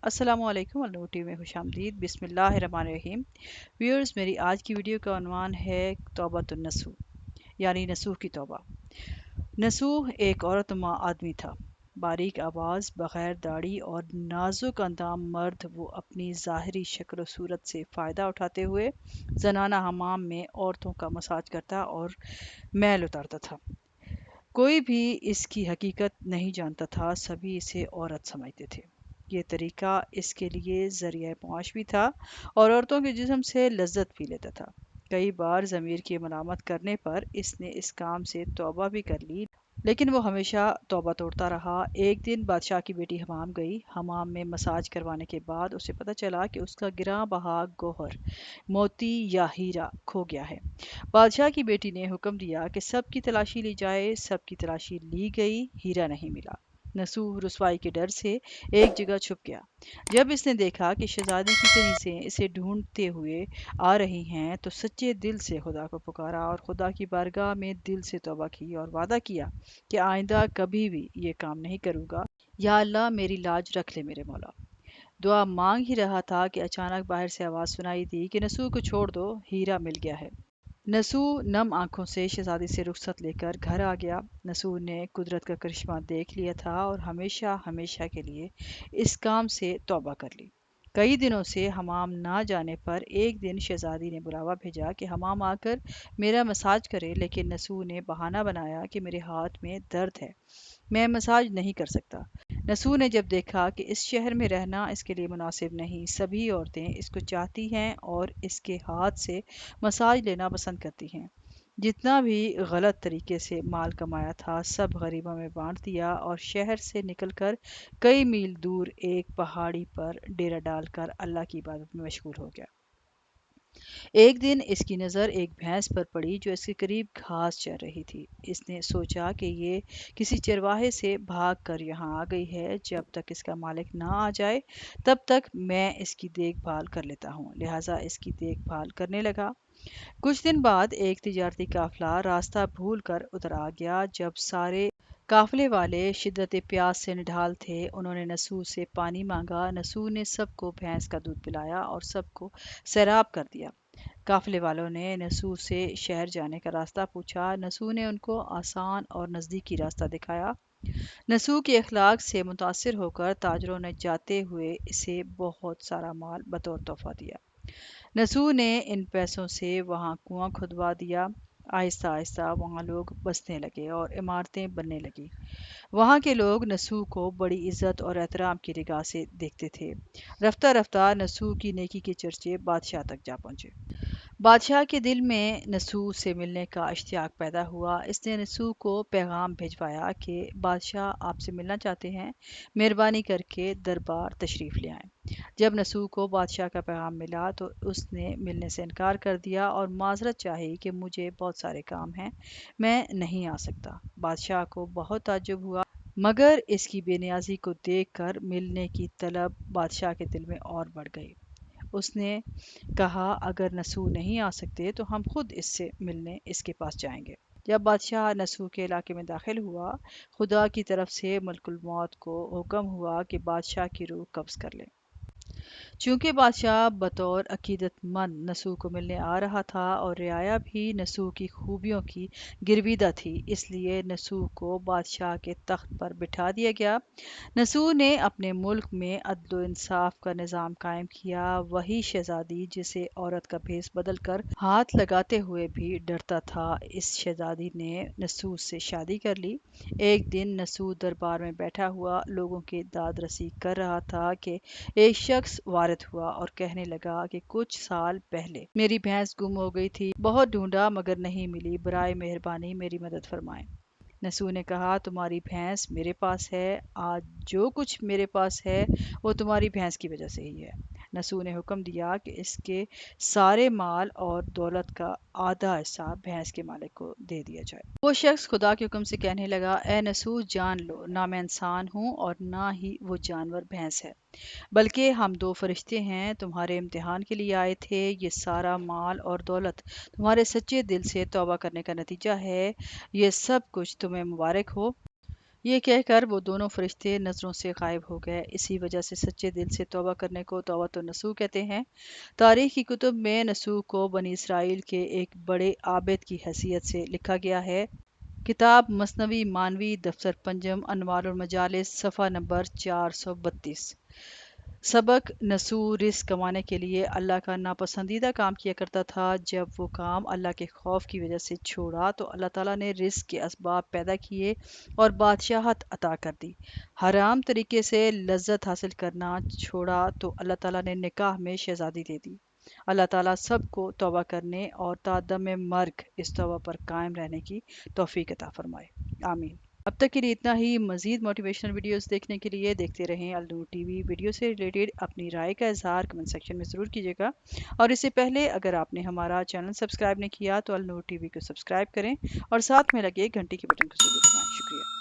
अस्सलाम वालेकुम अलनूटी में खुश आमदीद बिस्मिल्लाहिर्रहमानिर्रहीम। व्यूअर्स, मेरी आज की वीडियो का उन्वान है तौबतुन नसूह यानी नसूह की तौबा। नसूह एक औरतनुमा आदमी था। बारीक आवाज़, बग़ैर दाढ़ी और नाजुक अंदाम मर्द, वो अपनी ज़ाहिरी शक्ल और सूरत से फ़ायदा उठाते हुए ज़नाना हमाम में औरतों का मसाज करता और मैल उतारता था। कोई भी इसकी हकीकत नहीं जानता था, सभी इसे औरत समझते थे। ये तरीका इसके लिए ज़रिया मुआश भी था और औरतों के जिस्म से लज्जत भी लेता था। कई बार ज़मीर की मलामत करने पर इसने इस काम से तौबा भी कर ली, लेकिन वो हमेशा तौबा तोड़ता रहा। एक दिन बादशाह की बेटी हमाम गई। हमाम में मसाज करवाने के बाद उसे पता चला कि उसका गिरा बहा गौहर, मोती या हीरा खो गया है। बादशाह की बेटी ने हुक्म दिया कि सबकी तलाशी ली जाए। सबकी तलाशी ली गई, हीरा नहीं मिला। नसूह रुसवाई के डर से एक जगह छुप गया। जब इसने देखा कि शहजादी की कनीज़ें इसे ढूंढते हुए आ रही हैं, तो सच्चे दिल से खुदा को पुकारा और खुदा की बारगाह में दिल से तौबा की और वादा किया कि आइंदा कभी भी ये काम नहीं करूँगा। या अल्लाह, मेरी लाज रख ले मेरे मौला। दुआ मांग ही रहा था कि अचानक बाहर से आवाज़ सुनाई दी कि नसूह को छोड़ दो, हीरा मिल गया है। नसूह नम आंखों से शहजादी से रुखसत लेकर घर आ गया। नसूह ने कुदरत का करिश्मा देख लिया था और हमेशा हमेशा के लिए इस काम से तौबा कर ली। कई दिनों से हमाम ना जाने पर एक दिन शहजादी ने बुलावा भेजा कि हमाम आकर मेरा मसाज करे, लेकिन नसूह ने बहाना बनाया कि मेरे हाथ में दर्द है, मैं मसाज नहीं कर सकता। नसूह ने जब देखा कि इस शहर में रहना इसके लिए मुनासिब नहीं, सभी औरतें इसको चाहती हैं और इसके हाथ से मसाज लेना पसंद करती हैं, जितना भी गलत तरीके से माल कमाया था सब गरीबों में बांट दिया और शहर से निकलकर कई मील दूर एक पहाड़ी पर डेरा डालकर अल्लाह की इबादत में मशगूल हो गया। एक दिन इसकी नज़र एक भैंस पर पड़ी जो इसके करीब घास चर रही थी। इसने सोचा कि ये किसी चरवाहे से भाग कर यहाँ आ गई है। जब तक इसका मालिक ना आ जाए तब तक मैं इसकी देखभाल कर लेता हूँ। लिहाजा इसकी देखभाल करने लगा। कुछ दिन बाद एक तिजारती काफिला रास्ता भूल कर उधर आ गया। जब सारे काफिले वाले शिद्दत प्यास से निढाल थे, उन्होंने नसूह से पानी मांगा। नसूह ने सबको भैंस का दूध पिलाया और सबको सैराब कर दिया। काफिले वालों ने नसूह से शहर जाने का रास्ता पूछा। नसूह ने उनको आसान और नज़दीकी रास्ता दिखाया। नसूह के अखलाक से मुतासिर होकर ताजरों ने जाते हुए इसे बहुत सारा माल बतौर तोहफा दिया। नसूह ने इन पैसों से वहाँ कुआं खुदवा दिया। आहिस्ता आहिस्ता वहाँ लोग बसने लगे और इमारतें बनने लगी। वहाँ के लोग नसूह को बड़ी इज्जत और एहतराम की निगाह से देखते थे। रफ्ता रफ्ता नसूह की नेकी के चर्चे बादशाह तक जा पहुँचे। बादशाह के दिल में नसूह से मिलने का इश्तियाक पैदा हुआ। इसने नसूह को पैगाम भिजवाया कि बादशाह आपसे मिलना चाहते हैं, मेहरबानी करके दरबार तशरीफ़ ले आएं। जब नसूह को बादशाह का पैगाम मिला तो उसने मिलने से इनकार कर दिया और माजरत चाही कि मुझे बहुत सारे काम हैं, मैं नहीं आ सकता। बादशाह को बहुत ताज्जुब हुआ, मगर इसकी बेनियाजी को देखकर मिलने की तलब बादशाह के दिल में और बढ़ गई। उसने कहा, अगर नसूह नहीं आ सकते तो हम खुद इससे मिलने इसके पास जाएंगे। जब बादशाह नसूह के इलाके में दाखिल हुआ, खुदा की तरफ से मलकुल मौत को हुक्म हुआ कि बादशाह की रूह कब्ज़ कर ले। चूंकि बादशाह बतौर अकीदतमंद नसूह को मिलने आ रहा था और रियाया भी नसूह की खूबियों की गिरविदा थी, इसलिए नसूह को बादशाह के तख्त पर बिठा दिया गया। नसूह ने अपने मुल्क में अदल व इंसाफ का निज़ाम कायम किया। वही शहजादी जिसे औरत का भेस बदल कर हाथ लगाते हुए भी डरता था, इस शहजादी ने नसूह से शादी कर ली। एक दिन नसूह दरबार में बैठा हुआ लोगों की दाद रसी कर रहा था कि एक शख्स वारिद हुआ और कहने लगा कि कुछ साल पहले मेरी भैंस गुम हो गई थी, बहुत ढूंढा मगर नहीं मिली, बराए मेहरबानी मेरी मदद फरमाएं। नसूह ने कहा, तुम्हारी भैंस मेरे पास है, आज जो कुछ मेरे पास है वो तुम्हारी भैंस की वजह से ही है। नसूह ने हुक्म दिया कि इसके सारे माल और दौलत का आधा हिस्सा भैंस के मालिक को दे दिया जाए। वो शख्स खुदा के हुक्म से कहने लगा, ए नसूह, जान लो, ना मैं इंसान हूँ और ना ही वो जानवर भैंस है, बल्कि हम दो फरिश्ते हैं, तुम्हारे इम्तिहान के लिए आए थे। ये सारा माल और दौलत तुम्हारे सच्चे दिल से तौबा करने का नतीजा है। ये सब कुछ तुम्हें मुबारक हो। یہ کہہ کر وہ دونوں فرشتے نظروں سے غائب ہو گئے۔ اسی وجہ سے سچے دل سے توبہ کرنے کو توبۃ النصوح کہتے ہیں۔ تاریخ کی کتب میں نصوح کو بنی اسرائیل کے ایک بڑے عابد کی حیثیت سے لکھا گیا ہے۔ کتاب مثنوی مانوی دفتر پنجم انوار المجالس صفحہ نمبر 432۔ سبق: نصوح رزق کمانے کے لیے اللہ کا ناپسندیدہ کام کیا کرتا تھا۔ جب وہ کام اللہ کے خوف کی وجہ سے چھوڑا تو اللہ تعالیٰ نے رزق کے اسباب پیدا کیے اور بادشاہت عطا کر دی۔ حرام طریقے سے لذت حاصل کرنا چھوڑا تو اللہ تعالیٰ نے نکاح میں شہزادی دے دی۔ اللہ تعالیٰ سب کو توبہ کرنے اور تا دم مرگ اس توبہ پر قائم رہنے کی توفیق عطا فرمائے، آمین۔ اب تک کے لیے اتنا ہی۔ مزید موٹیویشنل ویڈیوز دیکھنے کے لیے دیکھتے رہیں النور ٹی وی۔ ویڈیو سے ریلیٹڈ اپنی رائے کا اظہار کمنٹ سیکشن میں ضرور کیجیے گا، اور اس سے پہلے اگر آپ نے ہمارا چینل سبسکرائب نہیں کیا تو النور ٹی وی کو سبسکرائب کریں اور ساتھ میں لگے گھنٹی کے بٹن کو ضرور دبائیں۔ شکریہ۔